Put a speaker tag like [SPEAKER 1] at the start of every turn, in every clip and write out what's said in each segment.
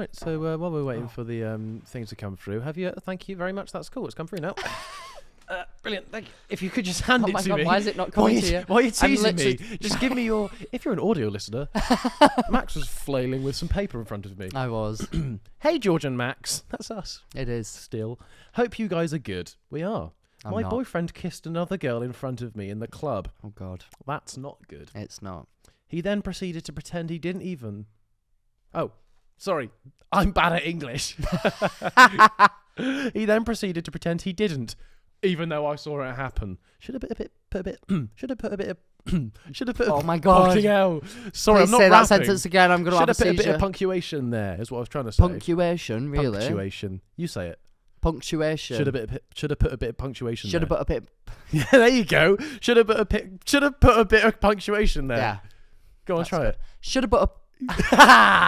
[SPEAKER 1] Right, so while we're waiting for the things to come through, thank you very much. That's cool. It's come through now. Brilliant. Thank you. If you could just hand it to me.
[SPEAKER 2] Why is it not coming to you?
[SPEAKER 1] Why are you teasing me? Just give me your... If you're an audio listener, Max was flailing with some paper in front of me.
[SPEAKER 2] I was.
[SPEAKER 1] Hey, George and Max. That's us.
[SPEAKER 2] It is.
[SPEAKER 1] Still. Hope you guys are good. We are. My boyfriend kissed another girl in front of me in the club.
[SPEAKER 2] Oh, God.
[SPEAKER 1] That's not good.
[SPEAKER 2] It's not.
[SPEAKER 1] He then proceeded to pretend he didn't even... Oh, sorry. I'm bad at English. He then proceeded to pretend he didn't, even though I saw it happen. Should have put a bit of...
[SPEAKER 2] Oh, my God.
[SPEAKER 1] Fucking hell. Sorry,
[SPEAKER 2] Please
[SPEAKER 1] I'm not
[SPEAKER 2] say
[SPEAKER 1] rapping.
[SPEAKER 2] that sentence again. I'm going to have a
[SPEAKER 1] Should have put a bit
[SPEAKER 2] seizure.
[SPEAKER 1] of punctuation there, is what I was trying to say.
[SPEAKER 2] Punctuation, really?
[SPEAKER 1] Punctuation. You say it.
[SPEAKER 2] Punctuation.
[SPEAKER 1] Should have put a bit of punctuation
[SPEAKER 2] Should have
[SPEAKER 1] there.
[SPEAKER 2] put a bit...
[SPEAKER 1] Yeah, there you go. Should have put a bit of punctuation there.
[SPEAKER 2] Yeah.
[SPEAKER 1] Go on, try it.
[SPEAKER 2] Should have put a...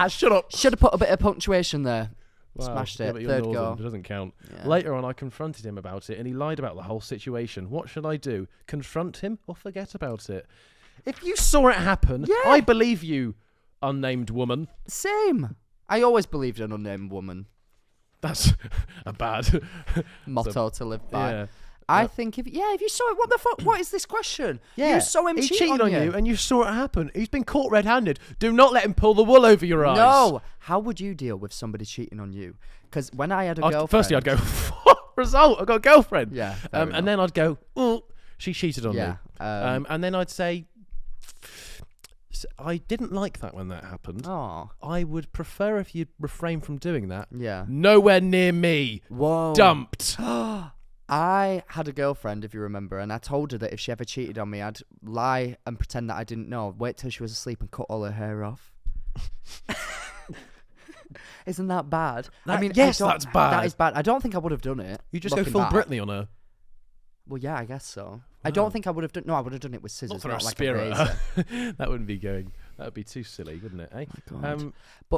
[SPEAKER 1] Shut up.
[SPEAKER 2] Should have put a bit of punctuation there.
[SPEAKER 1] Wow.
[SPEAKER 2] Smashed
[SPEAKER 1] Yeah,
[SPEAKER 2] it.
[SPEAKER 1] but you're
[SPEAKER 2] Third
[SPEAKER 1] northern.
[SPEAKER 2] goal.
[SPEAKER 1] It doesn't count.
[SPEAKER 2] Yeah.
[SPEAKER 1] Later on, I confronted him about it, and he lied about the whole situation. What should I do? Confront him or forget about it? If you saw it happen,
[SPEAKER 2] Yeah.
[SPEAKER 1] I believe you, unnamed woman.
[SPEAKER 2] Same. I always believed in an unnamed woman.
[SPEAKER 1] That's a bad
[SPEAKER 2] Motto to live by.
[SPEAKER 1] Yeah.
[SPEAKER 2] I think if you saw it, what the fuck? What is this question?
[SPEAKER 1] Yeah.
[SPEAKER 2] You saw him
[SPEAKER 1] he
[SPEAKER 2] cheat
[SPEAKER 1] cheated
[SPEAKER 2] on
[SPEAKER 1] you, and you saw it happen. He's been caught red-handed. Do not let him pull the wool over your eyes.
[SPEAKER 2] No. How would you deal with somebody cheating on you? Because when I had a girlfriend...
[SPEAKER 1] Firstly, I'd go, result, I've got a girlfriend.
[SPEAKER 2] Yeah.
[SPEAKER 1] And then I'd go, oh, she cheated on me. And then I'd say, I didn't like that when that happened.
[SPEAKER 2] Oh.
[SPEAKER 1] I would prefer if you'd refrain from doing that.
[SPEAKER 2] Yeah.
[SPEAKER 1] Nowhere near me.
[SPEAKER 2] Whoa.
[SPEAKER 1] Dumped.
[SPEAKER 2] I had a girlfriend, if you remember, and I told her that if she ever cheated on me, I'd lie and pretend that I didn't know. Wait till she was asleep and cut all her hair off. Isn't that bad?
[SPEAKER 1] Yes, that's bad.
[SPEAKER 2] That is bad. I don't think I would have done it.
[SPEAKER 1] You just go full Britney on her.
[SPEAKER 2] Well, yeah, I guess so. I don't think I would have done... No, I would have done it with scissors, not like a razor.
[SPEAKER 1] That wouldn't be going... That would be too silly, wouldn't it? Eh?
[SPEAKER 2] Oh my God.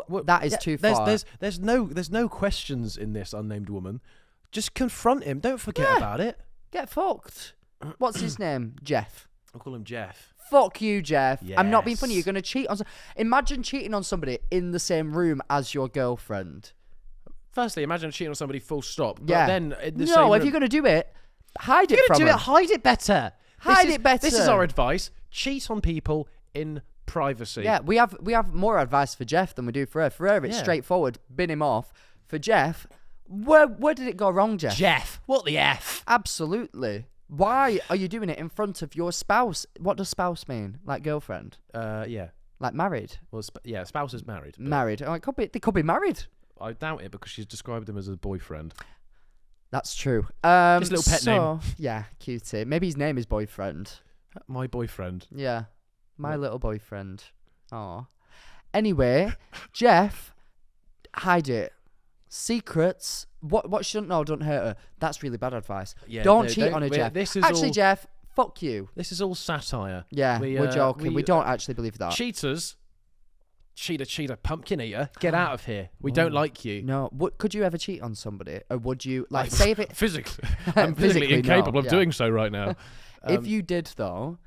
[SPEAKER 2] But that is too far.
[SPEAKER 1] There's no questions in this unnamed woman. Just confront him. Don't forget about it.
[SPEAKER 2] Get fucked. What's his name? Jeff.
[SPEAKER 1] I'll call him Jeff.
[SPEAKER 2] Fuck you, Jeff.
[SPEAKER 1] Yes.
[SPEAKER 2] I'm not being funny. You're going to cheat on... Imagine cheating on somebody in the same room as your girlfriend.
[SPEAKER 1] Firstly, imagine cheating on somebody full stop. But
[SPEAKER 2] Yeah.
[SPEAKER 1] then in the same
[SPEAKER 2] No, if
[SPEAKER 1] room,
[SPEAKER 2] you're going to do it, hide it from them.
[SPEAKER 1] hide it better.
[SPEAKER 2] Hide it better.
[SPEAKER 1] This is our advice. Cheat on people in privacy.
[SPEAKER 2] Yeah, we have more advice for Jeff than we do for her. For her, it's straightforward. Bin him off. For Jeff, where did it go wrong, Jeff?
[SPEAKER 1] Jeff, what the F?
[SPEAKER 2] Absolutely. Why are you doing it in front of your spouse? What does spouse mean? Like girlfriend?
[SPEAKER 1] Yeah.
[SPEAKER 2] Like married?
[SPEAKER 1] Well, spouse is married.
[SPEAKER 2] Married. Oh, they could be married.
[SPEAKER 1] I doubt it because she's described him as a boyfriend.
[SPEAKER 2] That's true.
[SPEAKER 1] Just a little pet name.
[SPEAKER 2] Yeah, cutie. Maybe his name is boyfriend.
[SPEAKER 1] My boyfriend.
[SPEAKER 2] Yeah. My little boyfriend. Aw. Anyway, Jeff, hide it. Secrets. What shouldn't know don't hurt her. That's really bad advice. Yeah, don't cheat on her, Jeff. Actually, Jeff, fuck you.
[SPEAKER 1] This is all satire.
[SPEAKER 2] Yeah, we're joking. We don't actually believe that.
[SPEAKER 1] Cheaters. Cheater, pumpkin eater. Get out of here. We don't like you.
[SPEAKER 2] No. Could you ever cheat on somebody? Or would you, like, save it?
[SPEAKER 1] Physically. I'm physically incapable of doing so right now.
[SPEAKER 2] If you did, though,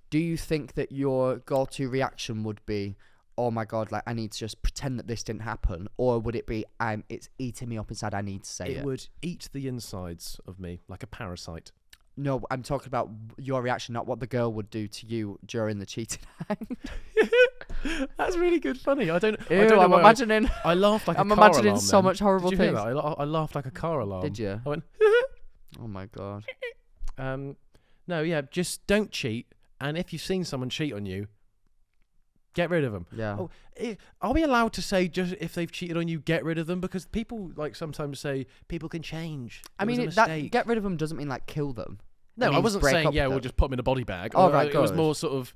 [SPEAKER 2] do you think that your go-to reaction would be, oh my God, like I need to just pretend that this didn't happen? Or would it be, it's eating me up inside, I need to say it?
[SPEAKER 1] It would eat the insides of me like a parasite.
[SPEAKER 2] No, I'm talking about your reaction, not what the girl would do to you during the cheating act.
[SPEAKER 1] That's really good funny. I don't
[SPEAKER 2] I'm
[SPEAKER 1] know
[SPEAKER 2] imagining.
[SPEAKER 1] I laughed like a car alarm.
[SPEAKER 2] I'm imagining so much horrible
[SPEAKER 1] things. Did you
[SPEAKER 2] things.
[SPEAKER 1] hear that? I laughed like a car alarm.
[SPEAKER 2] Did you?
[SPEAKER 1] I went,
[SPEAKER 2] oh my God.
[SPEAKER 1] No, yeah, just don't cheat. And if you've seen someone cheat on you, get rid of them.
[SPEAKER 2] Yeah.
[SPEAKER 1] Oh, are we allowed to say just if they've cheated on you, get rid of them? Because people like sometimes say people can change.
[SPEAKER 2] I mean, that get rid of them doesn't mean like kill them.
[SPEAKER 1] No, I wasn't saying we'll just put them in a body bag.
[SPEAKER 2] Oh, right,
[SPEAKER 1] it was more sort of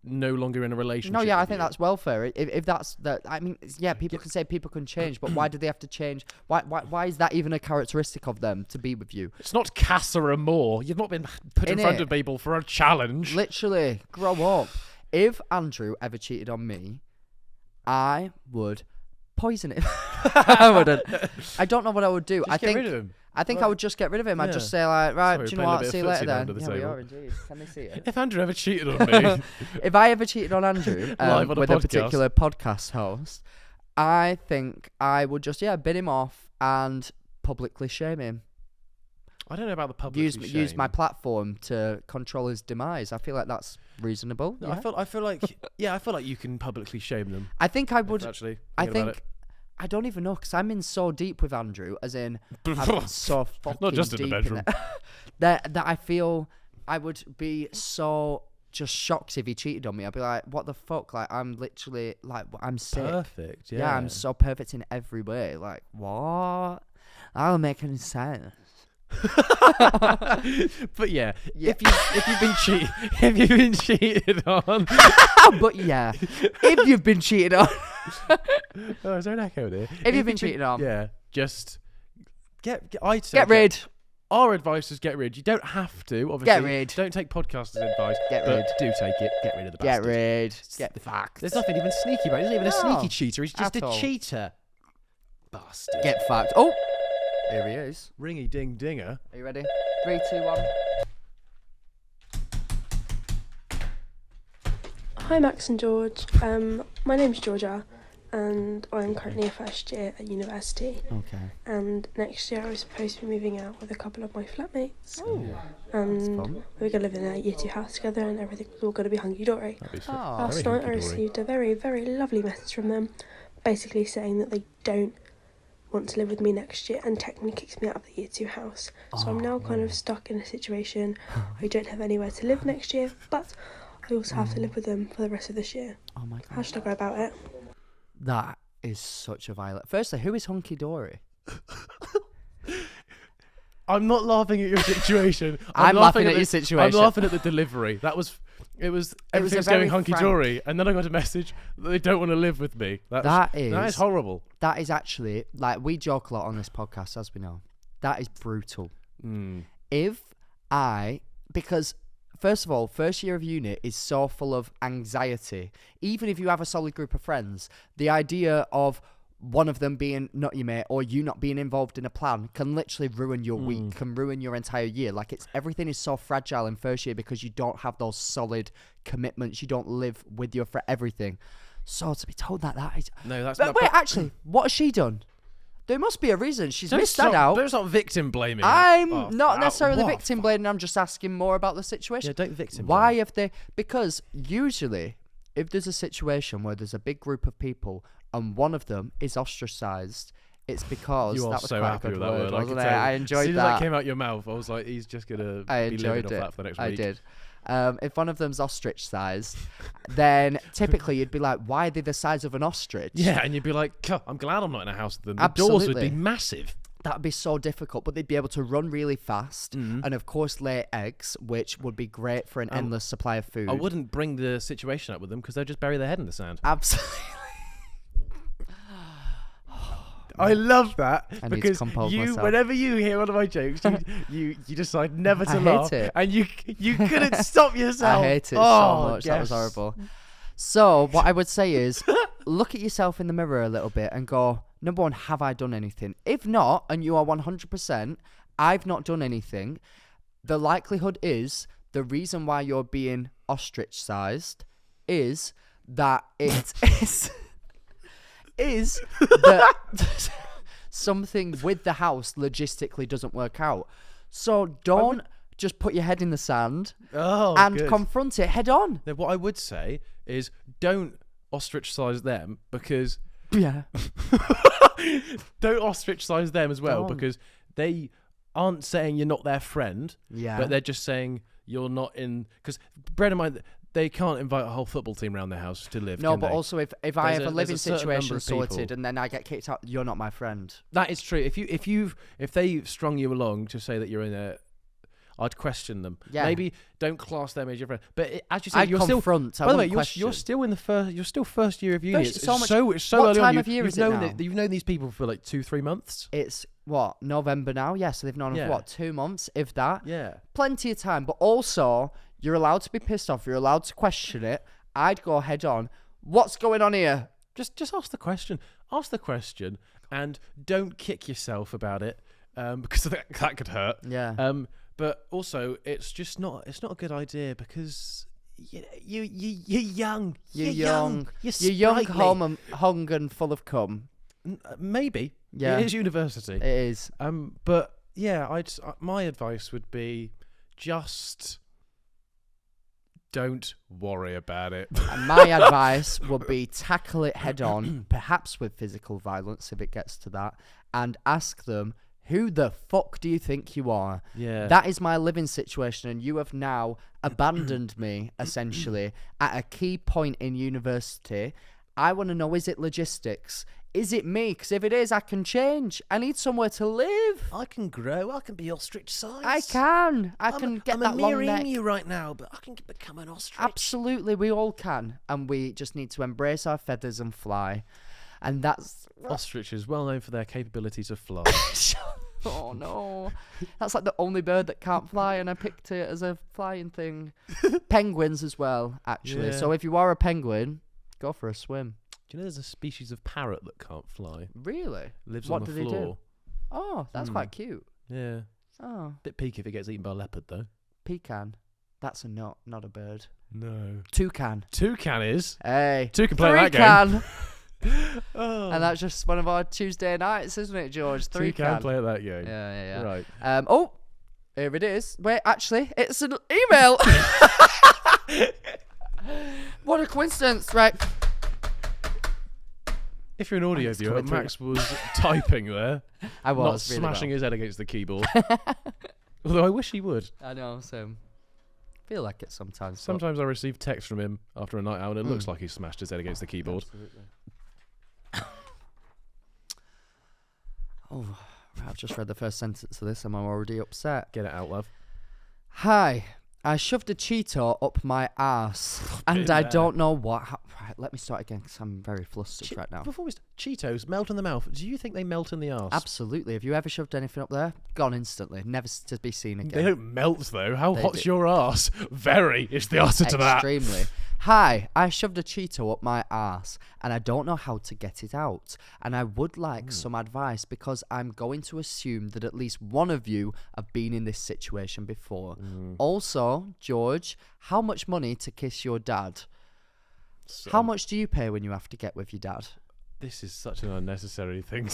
[SPEAKER 1] no longer in a relationship.
[SPEAKER 2] No, yeah, I think that's welfare. If that's that, I mean, yeah, people can say people can change, but why do they have to change? Why is that even a characteristic of them to be with you?
[SPEAKER 1] It's not Casa Amor. You've not been put in front of people for a challenge.
[SPEAKER 2] Literally, grow up. If Andrew ever cheated on me, I would poison him. I wouldn't. I don't know what I would do.
[SPEAKER 1] Just get rid of him.
[SPEAKER 2] I think I would just get rid of him. I'd just say like, right, do you know what? See you later then.
[SPEAKER 1] Yeah,
[SPEAKER 2] we are indeed. Can they see it?
[SPEAKER 1] If Andrew ever cheated on me,
[SPEAKER 2] if I ever cheated on Andrew with a particular podcast host, I think I would just bin him off and publicly shame him.
[SPEAKER 1] I don't know about the public
[SPEAKER 2] Use my platform to control his demise. I feel like that's reasonable.
[SPEAKER 1] No,
[SPEAKER 2] yeah.
[SPEAKER 1] I feel like you can publicly shame them.
[SPEAKER 2] I think I would.
[SPEAKER 1] Actually,
[SPEAKER 2] I think I don't even know because I'm in so deep with Andrew, as in I'm so fucking
[SPEAKER 1] not just
[SPEAKER 2] deep
[SPEAKER 1] in the bedroom.
[SPEAKER 2] that I feel I would be so just shocked if he cheated on me. I'd be like, what the fuck? Like, I'm literally like, I'm sick.
[SPEAKER 1] Perfect. Yeah.
[SPEAKER 2] Yeah, I'm so perfect in every way. Like, what? That don't make any sense.
[SPEAKER 1] But yeah, if you've been cheated on,
[SPEAKER 2] but yeah, if you've been cheated on,
[SPEAKER 1] is there an echo there?
[SPEAKER 2] If you've been cheated on,
[SPEAKER 1] yeah, just get
[SPEAKER 2] rid.
[SPEAKER 1] Our advice is get rid. You don't have to, obviously.
[SPEAKER 2] Get rid.
[SPEAKER 1] Don't take podcasters' advice.
[SPEAKER 2] Get rid.
[SPEAKER 1] Do take it. Get rid of the
[SPEAKER 2] Get
[SPEAKER 1] bastard.
[SPEAKER 2] rid. Get fucked.
[SPEAKER 1] There's nothing even sneaky about it. He's not even a
[SPEAKER 2] No,
[SPEAKER 1] sneaky cheater. He's just
[SPEAKER 2] at
[SPEAKER 1] a
[SPEAKER 2] all.
[SPEAKER 1] cheater. Bastard.
[SPEAKER 2] Get fucked. Oh, here he is.
[SPEAKER 1] Ringy ding dinger.
[SPEAKER 2] Are you ready? 3, 2, 1.
[SPEAKER 3] Hi Max and George, my name's Georgia and I'm currently a first year at university,
[SPEAKER 2] Okay.
[SPEAKER 3] and next year I was supposed to be moving out with a couple of my flatmates,
[SPEAKER 2] Oh,
[SPEAKER 3] and
[SPEAKER 2] fun.
[SPEAKER 3] we were going to live in a year 2 house together and everything was all going to be hunky-dory.
[SPEAKER 1] That'd be
[SPEAKER 2] Oh.
[SPEAKER 3] Last
[SPEAKER 1] very
[SPEAKER 3] night I
[SPEAKER 1] hunky-dory.
[SPEAKER 3] received a very, very lovely message from them basically saying that they don't want to live with me next year and technically kicks me out of the year 2 house. So I'm now kind of stuck in a situation. I don't have anywhere to live next year, but I also have to live with them for the rest of this year.
[SPEAKER 2] Oh my
[SPEAKER 3] How
[SPEAKER 2] god.
[SPEAKER 3] should I go about it?
[SPEAKER 2] That is such a violent. Firstly, who is Hunky Dory?
[SPEAKER 1] I'm not laughing at your situation.
[SPEAKER 2] I'm laughing at your situation.
[SPEAKER 1] I'm laughing at the delivery. It was
[SPEAKER 2] a
[SPEAKER 1] everything's
[SPEAKER 2] very
[SPEAKER 1] going hunky dory, and then I got a message that they don't want to live with me. That is horrible.
[SPEAKER 2] That is actually, like, we joke a lot on this podcast, as we know. That is brutal. Because first of all, first year of uni is so full of anxiety. Even if you have a solid group of friends, the idea of one of them being not your mate or you not being involved in a plan can literally ruin your week, can ruin your entire year. Like, everything is so fragile in first year because you don't have those solid commitments. You don't live with you for everything. So to be told that is...
[SPEAKER 1] No, that's
[SPEAKER 2] But
[SPEAKER 1] not...
[SPEAKER 2] wait, actually, what has she done? There must be a reason. She's missed that out.
[SPEAKER 1] Don't start victim blaming.
[SPEAKER 2] I'm not necessarily
[SPEAKER 1] what?
[SPEAKER 2] victim blaming. I'm just asking more about the situation.
[SPEAKER 1] Yeah, don't victim
[SPEAKER 2] Why
[SPEAKER 1] blame.
[SPEAKER 2] have they... Because usually, if there's a situation where there's a big group of people and one of them is ostracised, it's because
[SPEAKER 1] You are
[SPEAKER 2] that was
[SPEAKER 1] so
[SPEAKER 2] quite
[SPEAKER 1] happy
[SPEAKER 2] a good
[SPEAKER 1] with that
[SPEAKER 2] word,
[SPEAKER 1] word.
[SPEAKER 2] wasn't
[SPEAKER 1] I
[SPEAKER 2] it?
[SPEAKER 1] can tell.
[SPEAKER 2] I
[SPEAKER 1] As
[SPEAKER 2] enjoyed
[SPEAKER 1] soon as
[SPEAKER 2] that.
[SPEAKER 1] that came out your mouth, I was like, he's just gonna
[SPEAKER 2] I
[SPEAKER 1] be living
[SPEAKER 2] enjoyed
[SPEAKER 1] off
[SPEAKER 2] it.
[SPEAKER 1] that for the next
[SPEAKER 2] I
[SPEAKER 1] week.
[SPEAKER 2] did. If one of them's ostrich-sized, then typically you'd be like, why are they the size of an ostrich?
[SPEAKER 1] Yeah, and you'd be like, I'm glad I'm not in a house with them. The doors would
[SPEAKER 2] Absolutely.
[SPEAKER 1] be massive.
[SPEAKER 2] That'd be so difficult, but they'd be able to run really fast and, of course, lay eggs, which would be great for an endless supply of food.
[SPEAKER 1] I wouldn't bring the situation up with them because they'd just bury their head in the sand.
[SPEAKER 2] Absolutely.
[SPEAKER 1] I love that
[SPEAKER 2] I need to
[SPEAKER 1] because
[SPEAKER 2] compose myself.
[SPEAKER 1] whenever you hear one of my jokes, you decide never to
[SPEAKER 2] I
[SPEAKER 1] laugh,
[SPEAKER 2] hate it.
[SPEAKER 1] and you couldn't stop yourself.
[SPEAKER 2] I hate it
[SPEAKER 1] Oh,
[SPEAKER 2] so much. That was
[SPEAKER 1] yes.
[SPEAKER 2] horrible. So what I would say is, look at yourself in the mirror a little bit and go, number one, have I done anything? If not, and you are 100%, I've not done anything, the likelihood is the reason why you're being ostrich-sized is that it is that something with the house logistically doesn't work out. So don't just put your head in the sand and
[SPEAKER 1] good.
[SPEAKER 2] confront it head on.
[SPEAKER 1] Now, what I would say is don't ostrich-size them because
[SPEAKER 2] Yeah.
[SPEAKER 1] don't ostrich-size them as well
[SPEAKER 2] Don't.
[SPEAKER 1] because they aren't saying you're not their friend,
[SPEAKER 2] Yeah.
[SPEAKER 1] but they're just saying you're not in. Because bear in mind, they can't invite a whole football team around their house to live.
[SPEAKER 2] No,
[SPEAKER 1] can
[SPEAKER 2] but
[SPEAKER 1] they?
[SPEAKER 2] also if I have a
[SPEAKER 1] there's
[SPEAKER 2] living
[SPEAKER 1] a certain number
[SPEAKER 2] situation
[SPEAKER 1] of people.
[SPEAKER 2] sorted and then I get kicked out, you're not my friend.
[SPEAKER 1] That is true. If they strung you along to say that you're in a, I'd question them.
[SPEAKER 2] Yeah.
[SPEAKER 1] Maybe don't class them as your friend. But as you said,
[SPEAKER 2] I'd
[SPEAKER 1] you're still.
[SPEAKER 2] confront.
[SPEAKER 1] By the way, you're still in the first. You're still first year of uni.
[SPEAKER 2] First-
[SPEAKER 1] It's
[SPEAKER 2] so much-
[SPEAKER 1] so
[SPEAKER 2] what
[SPEAKER 1] early
[SPEAKER 2] time
[SPEAKER 1] on.
[SPEAKER 2] of year
[SPEAKER 1] You've
[SPEAKER 2] is it
[SPEAKER 1] known
[SPEAKER 2] now?
[SPEAKER 1] You've known these people for like 2-3 months.
[SPEAKER 2] It's what, November now? Yeah, so they've known
[SPEAKER 1] Yeah.
[SPEAKER 2] for what, 2 months, if that.
[SPEAKER 1] Yeah.
[SPEAKER 2] Plenty of time, but also you're allowed to be pissed off. You're allowed to question it. I'd go head on. What's going on here?
[SPEAKER 1] Just ask the question. Ask the question, and don't kick yourself about it, because that could hurt.
[SPEAKER 2] Yeah.
[SPEAKER 1] But also, it's just not. It's not a good idea because you're young.
[SPEAKER 2] You're young.
[SPEAKER 1] You're
[SPEAKER 2] You're young,
[SPEAKER 1] sprightly.
[SPEAKER 2] hung and full of cum.
[SPEAKER 1] Maybe.
[SPEAKER 2] Yeah.
[SPEAKER 1] It is university.
[SPEAKER 2] It is.
[SPEAKER 1] But yeah, my advice would be just don't worry about it.
[SPEAKER 2] And my advice would be tackle it head on, perhaps with physical violence if it gets to that, and ask them, who the fuck do you think you are?
[SPEAKER 1] Yeah.
[SPEAKER 2] That is my living situation, and you have now abandoned me, essentially, at a key point in university. I want to know, is it logistics? Is it me? Because if it is, I can change. I need somewhere to live.
[SPEAKER 1] I can grow. I can be ostrich size.
[SPEAKER 2] I can. I can get that long neck.
[SPEAKER 1] I'm a mere emu right now, but I can become an ostrich.
[SPEAKER 2] Absolutely, we all can. And we just need to embrace our feathers and fly. And that's...
[SPEAKER 1] Ostrich is well known for their capability to fly.
[SPEAKER 2] Oh, no. That's like the only bird that can't fly, and I picked it as a flying thing. Penguins as well, actually.
[SPEAKER 1] Yeah.
[SPEAKER 2] So if you are a penguin, go for a swim.
[SPEAKER 1] Do you know there's a species of parrot that can't fly?
[SPEAKER 2] Really?
[SPEAKER 1] Lives
[SPEAKER 2] What
[SPEAKER 1] on the
[SPEAKER 2] do they
[SPEAKER 1] floor.
[SPEAKER 2] do? Oh, that's quite cute.
[SPEAKER 1] Yeah.
[SPEAKER 2] Oh,
[SPEAKER 1] Bit peaky if it gets eaten by a leopard, though.
[SPEAKER 2] pecan. That's a nut, not a bird.
[SPEAKER 1] No.
[SPEAKER 2] Toucan.
[SPEAKER 1] Toucan is.
[SPEAKER 2] Hey.
[SPEAKER 1] Toucan play that game.
[SPEAKER 2] Oh. And that's just one of our Tuesday nights, isn't it, George?
[SPEAKER 1] Toucan
[SPEAKER 2] Can.
[SPEAKER 1] play at that game.
[SPEAKER 2] Yeah.
[SPEAKER 1] Right.
[SPEAKER 2] Oh, here it is. Wait, actually, it's an email. What a coincidence, right?
[SPEAKER 1] If you're an audio
[SPEAKER 2] It's
[SPEAKER 1] viewer,
[SPEAKER 2] coming through.
[SPEAKER 1] Max was typing there,
[SPEAKER 2] I
[SPEAKER 1] not
[SPEAKER 2] was really
[SPEAKER 1] smashing
[SPEAKER 2] well.
[SPEAKER 1] his head against the keyboard. Although I wish he would.
[SPEAKER 2] I know, so feel like it sometimes.
[SPEAKER 1] Sometimes I receive text from him after a night out, and it looks like he smashed his head against the keyboard.
[SPEAKER 2] Absolutely. Oh, I've just read the first sentence of this and I'm already upset.
[SPEAKER 1] Get it out, love.
[SPEAKER 2] Hi, I shoved a Cheeto up my arse and I don't know what. Right, let me start again because I'm very flustered right now.
[SPEAKER 1] Before we Cheetos melt in the mouth. Do you think they melt in the arse?
[SPEAKER 2] Absolutely. Have you ever shoved anything up there? Gone instantly. Never to be seen again.
[SPEAKER 1] They don't melt though. How
[SPEAKER 2] They
[SPEAKER 1] hot's
[SPEAKER 2] do.
[SPEAKER 1] your arse? Very is the answer to that.
[SPEAKER 2] Extremely. Hi, I shoved a Cheeto up my arse and I don't know how to get it out. And I would like some advice because I'm going to assume that at least one of you have been in this situation before. Also, George, how much money to kiss your dad?
[SPEAKER 1] So,
[SPEAKER 2] How much do you pay when you have to get with your dad?
[SPEAKER 1] This is such an unnecessary thing.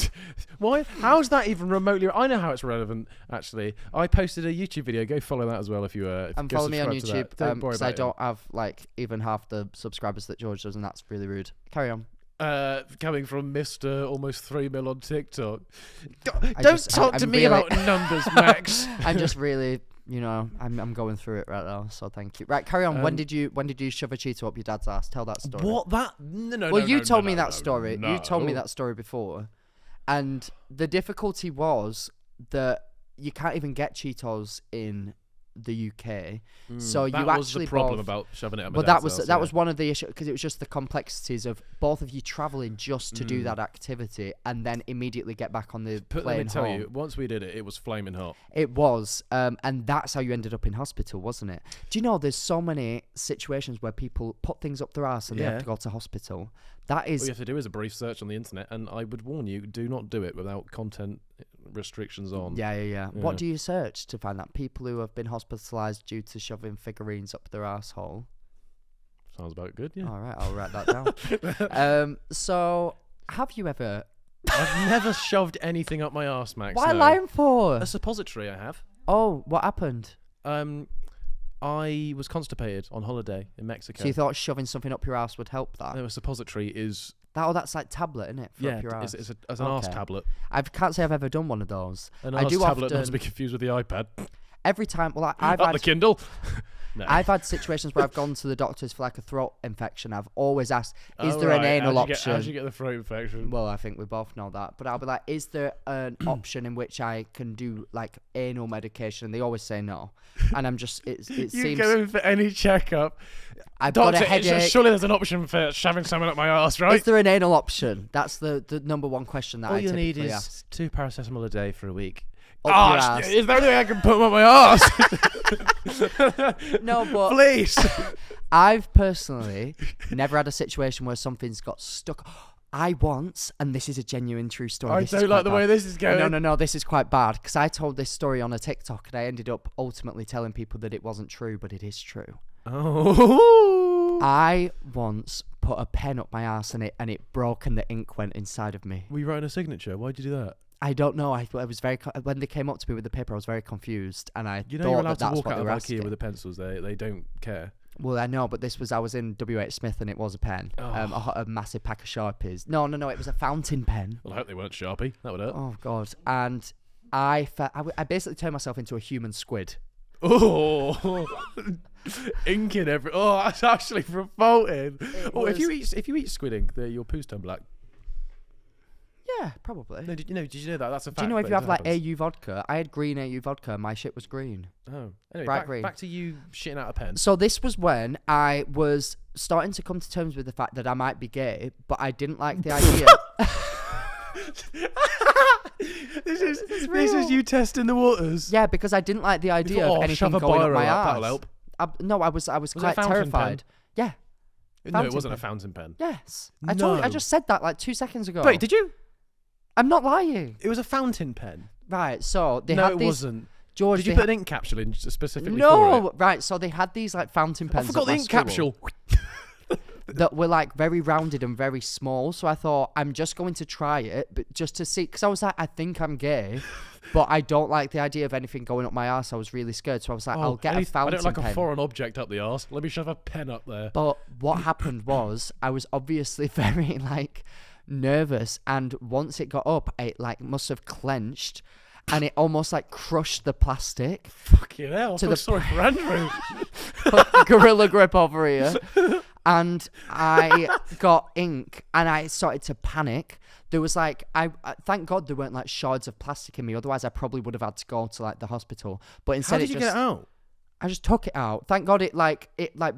[SPEAKER 1] Why? How's that even remotely? I know how it's relevant. Actually, I posted a YouTube video. Go follow that as well if you.
[SPEAKER 2] And follow me on YouTube
[SPEAKER 1] because
[SPEAKER 2] I don't have like even half the subscribers that George does, and that's really rude. Carry on.
[SPEAKER 1] Coming from Mr. Almost 3 mil on TikTok.
[SPEAKER 2] I
[SPEAKER 1] Don't
[SPEAKER 2] just-
[SPEAKER 1] talk
[SPEAKER 2] I'm
[SPEAKER 1] to me
[SPEAKER 2] really-
[SPEAKER 1] about numbers, Max.
[SPEAKER 2] I'm just really, I'm going through it right now. So thank you. Right, carry on. When did you shove a Cheeto up your dad's ass? Tell that story.
[SPEAKER 1] What that? No.
[SPEAKER 2] Well, you told me
[SPEAKER 1] no,
[SPEAKER 2] that story.
[SPEAKER 1] no.
[SPEAKER 2] You told me that story before, and the difficulty was that you can't even get Cheetos in the UK. So
[SPEAKER 1] that
[SPEAKER 2] you
[SPEAKER 1] was
[SPEAKER 2] actually
[SPEAKER 1] the problem
[SPEAKER 2] both-
[SPEAKER 1] about shoving it up.
[SPEAKER 2] But that was one of the issues because it was just the complexities of both of you traveling just to do that activity and then immediately get back on the
[SPEAKER 1] Let
[SPEAKER 2] plane
[SPEAKER 1] me tell
[SPEAKER 2] home.
[SPEAKER 1] you, once we did it, it was flaming hot.
[SPEAKER 2] It was, and that's how you ended up in hospital, wasn't it? Do you know there's so many situations where people put things up their ass and they have
[SPEAKER 1] Yeah.
[SPEAKER 2] to go to hospital? That
[SPEAKER 1] All
[SPEAKER 2] is
[SPEAKER 1] you have to do is a brief search on the internet, and I would warn you, do not do it without content restrictions on.
[SPEAKER 2] Yeah. What do you search to find that? People who have been hospitalised due to shoving figurines up their asshole.
[SPEAKER 1] Sounds about good, yeah.
[SPEAKER 2] All right, I'll write that down. So, have you ever...
[SPEAKER 1] I've never shoved anything up my arse, Max.
[SPEAKER 2] What are
[SPEAKER 1] no.
[SPEAKER 2] you lying for?
[SPEAKER 1] A suppository I have.
[SPEAKER 2] Oh, what happened?
[SPEAKER 1] I was constipated on holiday in Mexico.
[SPEAKER 2] So you thought shoving something up your ass would help that?
[SPEAKER 1] No, a suppository is...
[SPEAKER 2] That's like tablet, isn't it? For
[SPEAKER 1] Yeah,
[SPEAKER 2] up your ass.
[SPEAKER 1] it's an arse
[SPEAKER 2] Okay.
[SPEAKER 1] tablet.
[SPEAKER 2] I can't say I've ever done one of those.
[SPEAKER 1] An
[SPEAKER 2] I
[SPEAKER 1] arse
[SPEAKER 2] do
[SPEAKER 1] tablet, not
[SPEAKER 2] often-
[SPEAKER 1] to be confused with the iPad.
[SPEAKER 2] Every time, well, I've
[SPEAKER 1] Not
[SPEAKER 2] had
[SPEAKER 1] the Kindle. No.
[SPEAKER 2] I've had situations where I've gone to the doctors for like a throat infection. I've always asked, is
[SPEAKER 1] Oh,
[SPEAKER 2] there an
[SPEAKER 1] right.
[SPEAKER 2] anal
[SPEAKER 1] How'd you
[SPEAKER 2] option?
[SPEAKER 1] How'd you get the throat infection?
[SPEAKER 2] Well, I think we both know that. But I'll be like, is there an option in which I can do like anal medication? And they always say no. And I'm just, it
[SPEAKER 1] you
[SPEAKER 2] seems
[SPEAKER 1] go in for any checkup.
[SPEAKER 2] I've got a
[SPEAKER 1] Doctor,
[SPEAKER 2] headache.
[SPEAKER 1] surely there's an option for shoving something up my arse, right?
[SPEAKER 2] Is there an anal option? That's the number one question that
[SPEAKER 1] All
[SPEAKER 2] I
[SPEAKER 1] you
[SPEAKER 2] typically
[SPEAKER 1] need is
[SPEAKER 2] ask.
[SPEAKER 1] 2 paracetamol a day for a week.
[SPEAKER 2] Up your ass.
[SPEAKER 1] Is there anything I can put up my arse?
[SPEAKER 2] No, but
[SPEAKER 1] Please.
[SPEAKER 2] I've personally never had a situation where something's got stuck. I once, and this is a genuine true story.
[SPEAKER 1] I
[SPEAKER 2] This is
[SPEAKER 1] don't like
[SPEAKER 2] quite
[SPEAKER 1] the
[SPEAKER 2] bad.
[SPEAKER 1] way this is going.
[SPEAKER 2] No, this is quite bad because I told this story on a TikTok and I ended up ultimately telling people that it wasn't true, but it is true.
[SPEAKER 1] Oh.
[SPEAKER 2] I once put a pen up my arse and it broke and the ink went inside of me.
[SPEAKER 1] Were you writing a signature? Why'd you do that?
[SPEAKER 2] I don't know. I was very when they came up to me with the paper, I was very confused, and I
[SPEAKER 1] You know
[SPEAKER 2] thought
[SPEAKER 1] you're allowed to
[SPEAKER 2] that's
[SPEAKER 1] walk
[SPEAKER 2] what
[SPEAKER 1] out
[SPEAKER 2] they
[SPEAKER 1] of
[SPEAKER 2] were
[SPEAKER 1] IKEA
[SPEAKER 2] asking.
[SPEAKER 1] with the pencils. They don't care.
[SPEAKER 2] Well, I know, but I was in WH Smith and it was a pen, a massive pack of Sharpies. No, it was a fountain pen.
[SPEAKER 1] Well, I hope they weren't Sharpie. That would hurt.
[SPEAKER 2] Oh God! And I basically turned myself into a human squid.
[SPEAKER 1] Oh, ink in every. Oh, that's actually revolting. If you eat squid ink, your poos turn black.
[SPEAKER 2] Yeah, probably.
[SPEAKER 1] No, did you know that? That's a fact.
[SPEAKER 2] Do you know if
[SPEAKER 1] that
[SPEAKER 2] you have like
[SPEAKER 1] happens.
[SPEAKER 2] AU vodka? I had green AU vodka. My shit was green.
[SPEAKER 1] Oh, anyway,
[SPEAKER 2] Bright green.
[SPEAKER 1] back to you shitting out a pen.
[SPEAKER 2] So this was when I was starting to come to terms with the fact that I might be gay, but I didn't like the idea.
[SPEAKER 1] This is you testing the waters.
[SPEAKER 2] Yeah, because I didn't like the idea
[SPEAKER 1] thought,
[SPEAKER 2] of anything
[SPEAKER 1] shove a
[SPEAKER 2] going up
[SPEAKER 1] biro
[SPEAKER 2] my
[SPEAKER 1] up,
[SPEAKER 2] arse.
[SPEAKER 1] that'll help.
[SPEAKER 2] I was
[SPEAKER 1] it a
[SPEAKER 2] quite
[SPEAKER 1] fountain
[SPEAKER 2] terrified. Yeah.
[SPEAKER 1] No, it
[SPEAKER 2] Fountain
[SPEAKER 1] wasn't a
[SPEAKER 2] pen.
[SPEAKER 1] fountain pen.
[SPEAKER 2] Yes. I told you. I
[SPEAKER 1] No.
[SPEAKER 2] just said that like 2 seconds ago.
[SPEAKER 1] Wait, did you?
[SPEAKER 2] I'm not lying.
[SPEAKER 1] It was a fountain pen.
[SPEAKER 2] Right. So they
[SPEAKER 1] No,
[SPEAKER 2] had
[SPEAKER 1] it
[SPEAKER 2] these.
[SPEAKER 1] wasn't.
[SPEAKER 2] George,
[SPEAKER 1] Did you
[SPEAKER 2] they
[SPEAKER 1] put an ink capsule in specifically for
[SPEAKER 2] No.
[SPEAKER 1] it?
[SPEAKER 2] Right. So they had these like fountain
[SPEAKER 1] I
[SPEAKER 2] pens.
[SPEAKER 1] forgot
[SPEAKER 2] at
[SPEAKER 1] the
[SPEAKER 2] my
[SPEAKER 1] ink
[SPEAKER 2] school
[SPEAKER 1] capsule.
[SPEAKER 2] that were like very rounded and very small. So I thought I'm just going to try it, but just to see, because I was like, I think I'm gay, but I don't like the idea of anything going up my arse. I was really scared, so I was like, I'll get a fountain
[SPEAKER 1] I don't like
[SPEAKER 2] pen.
[SPEAKER 1] a foreign object up the arse. Let me shove a pen up there.
[SPEAKER 2] But what happened was I was obviously very like nervous, and once it got up, it like must have clenched, and it almost like crushed the plastic.
[SPEAKER 1] Fucking hell.
[SPEAKER 2] To
[SPEAKER 1] I'm
[SPEAKER 2] the-
[SPEAKER 1] sorry for Andrew.
[SPEAKER 2] Gorilla grip over here. And I got ink and I started to panic. There was like, I thank God there weren't like shards of plastic in me. Otherwise I probably would have had to go to like the hospital. But instead
[SPEAKER 1] How did you get it out?
[SPEAKER 2] I just took it out. Thank God it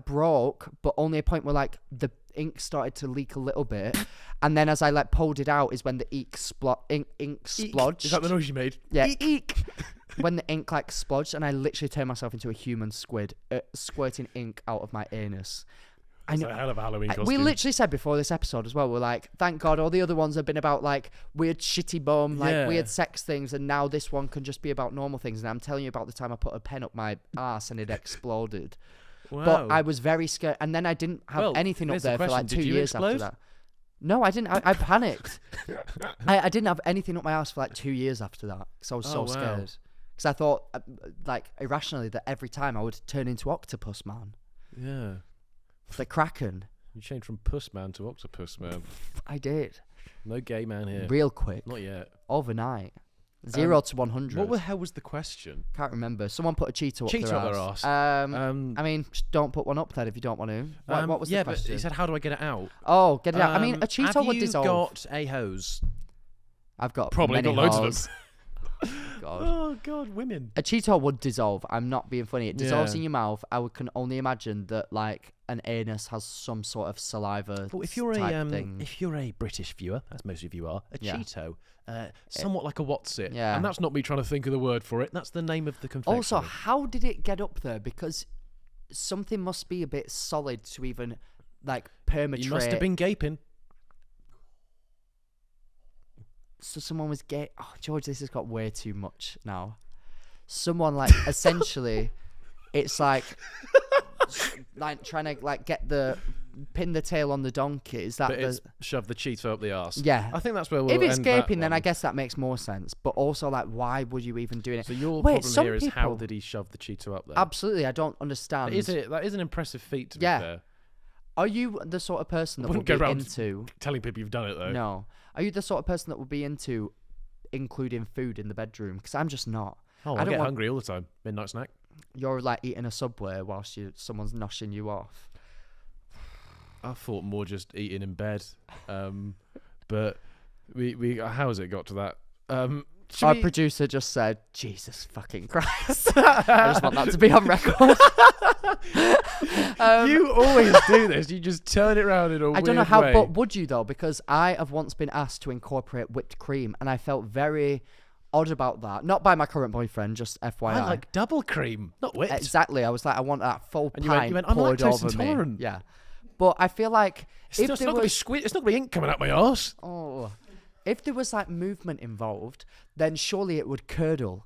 [SPEAKER 2] broke, but only a point where like the ink started to leak a little bit. And then as I like pulled it out is when the ink splodged.
[SPEAKER 1] Is that the noise you made?
[SPEAKER 2] Yeah, eek. When the ink like splodged, and I literally turned myself into a human squid, squirting ink out of my anus.
[SPEAKER 1] That's a hell of a Halloween costume.
[SPEAKER 2] We literally said before this episode as well, we're like, thank God all the other ones have been about like weird shitty bum, like
[SPEAKER 1] Yeah.
[SPEAKER 2] weird sex things, and now this one can just be about normal things. And I'm telling you about the time I put a pen up my ass and it exploded.
[SPEAKER 1] Wow.
[SPEAKER 2] But I was very scared, and then I didn't have anything up
[SPEAKER 1] here's the
[SPEAKER 2] there for like
[SPEAKER 1] question.
[SPEAKER 2] 2
[SPEAKER 1] Did you
[SPEAKER 2] years after
[SPEAKER 1] explode?
[SPEAKER 2] that. No, I didn't. I panicked. I didn't have anything up my ass for like 2 years after that because I was so
[SPEAKER 1] Oh, wow.
[SPEAKER 2] scared. Because I thought, like irrationally, that every time I would turn into Octopus Man,
[SPEAKER 1] Yeah.
[SPEAKER 2] the Kraken.
[SPEAKER 1] You changed from Puss Man to Octopus Man.
[SPEAKER 2] I did
[SPEAKER 1] No gay man here.
[SPEAKER 2] real quick,
[SPEAKER 1] Not yet.
[SPEAKER 2] overnight. 0 to 100.
[SPEAKER 1] What the hell was the question?
[SPEAKER 2] Can't remember. Someone put a Cheeto up
[SPEAKER 1] Cheeto
[SPEAKER 2] their
[SPEAKER 1] up their
[SPEAKER 2] arse.
[SPEAKER 1] arse.
[SPEAKER 2] I mean, just don't put one up then if you don't want to. What was
[SPEAKER 1] yeah,
[SPEAKER 2] the question?
[SPEAKER 1] but he said, how do I get it out?
[SPEAKER 2] Oh, get it out. I mean, a Cheeto would
[SPEAKER 1] Have you
[SPEAKER 2] dissolve.
[SPEAKER 1] got a hose?
[SPEAKER 2] I've got
[SPEAKER 1] Probably
[SPEAKER 2] many
[SPEAKER 1] got loads
[SPEAKER 2] holes.
[SPEAKER 1] of them.
[SPEAKER 2] God.
[SPEAKER 1] Oh, God, women.
[SPEAKER 2] A Cheeto would dissolve. I'm not being funny. It dissolves
[SPEAKER 1] Yeah.
[SPEAKER 2] in your mouth. Can only imagine that like an anus has some sort of saliva
[SPEAKER 1] Well, if you're
[SPEAKER 2] type thing.
[SPEAKER 1] if you're a British viewer, as most of you are, a
[SPEAKER 2] Yeah.
[SPEAKER 1] Cheeto, somewhat like a what's it,
[SPEAKER 2] Yeah.
[SPEAKER 1] and that's not me trying to think of the word for it. That's the name of the confectionery.
[SPEAKER 2] Also, how did it get up there? Because something must be a bit solid to even like permetrate.
[SPEAKER 1] You must have been gaping.
[SPEAKER 2] So someone was gay. Oh, George, this has got way too much now. Someone like essentially, it's like trying to like pin the tail on the donkey. Is that
[SPEAKER 1] But it's shove the Cheeto up the arse.
[SPEAKER 2] Yeah.
[SPEAKER 1] I think that's where we'll
[SPEAKER 2] if it's
[SPEAKER 1] end that
[SPEAKER 2] gaping, then I
[SPEAKER 1] one.
[SPEAKER 2] guess that makes more sense. But also, like, why would you even doing it?
[SPEAKER 1] So your
[SPEAKER 2] Wait,
[SPEAKER 1] problem
[SPEAKER 2] some
[SPEAKER 1] here is how
[SPEAKER 2] people-
[SPEAKER 1] did he shove the Cheeto up there?
[SPEAKER 2] Absolutely, I don't understand.
[SPEAKER 1] That is an impressive feat, to
[SPEAKER 2] Yeah.
[SPEAKER 1] be fair.
[SPEAKER 2] Are you the sort of person that would
[SPEAKER 1] wouldn't
[SPEAKER 2] be
[SPEAKER 1] go round
[SPEAKER 2] into?
[SPEAKER 1] Telling people you've done it, though.
[SPEAKER 2] No. Are you the sort of person that would be into including food in the bedroom? Because I'm just not.
[SPEAKER 1] Oh,
[SPEAKER 2] I
[SPEAKER 1] I
[SPEAKER 2] don't
[SPEAKER 1] get
[SPEAKER 2] want-
[SPEAKER 1] hungry all the time. Midnight snack.
[SPEAKER 2] You're like eating a Subway whilst someone's noshing you off.
[SPEAKER 1] I thought more just eating in bed. But we how has it got to that? Should
[SPEAKER 2] Our
[SPEAKER 1] we-
[SPEAKER 2] producer just said, "Jesus fucking Christ!" I just want that to be on record.
[SPEAKER 1] You always do this. You just turn it around in a
[SPEAKER 2] I
[SPEAKER 1] weird
[SPEAKER 2] don't know how,
[SPEAKER 1] way.
[SPEAKER 2] but would you though? Because I have once been asked to incorporate whipped cream, and I felt very odd about that. Not by my current boyfriend, just FYI.
[SPEAKER 1] I like double cream, not whipped.
[SPEAKER 2] Exactly. I was like, I want that full
[SPEAKER 1] And
[SPEAKER 2] pint
[SPEAKER 1] you went, I'm
[SPEAKER 2] poured
[SPEAKER 1] lactose
[SPEAKER 2] over me.
[SPEAKER 1] intolerant.
[SPEAKER 2] Yeah, but I feel like
[SPEAKER 1] It's
[SPEAKER 2] if
[SPEAKER 1] not
[SPEAKER 2] there
[SPEAKER 1] going to be
[SPEAKER 2] was,
[SPEAKER 1] it's not going to be ink coming out my arse.
[SPEAKER 2] if there was like movement involved, then surely it would curdle.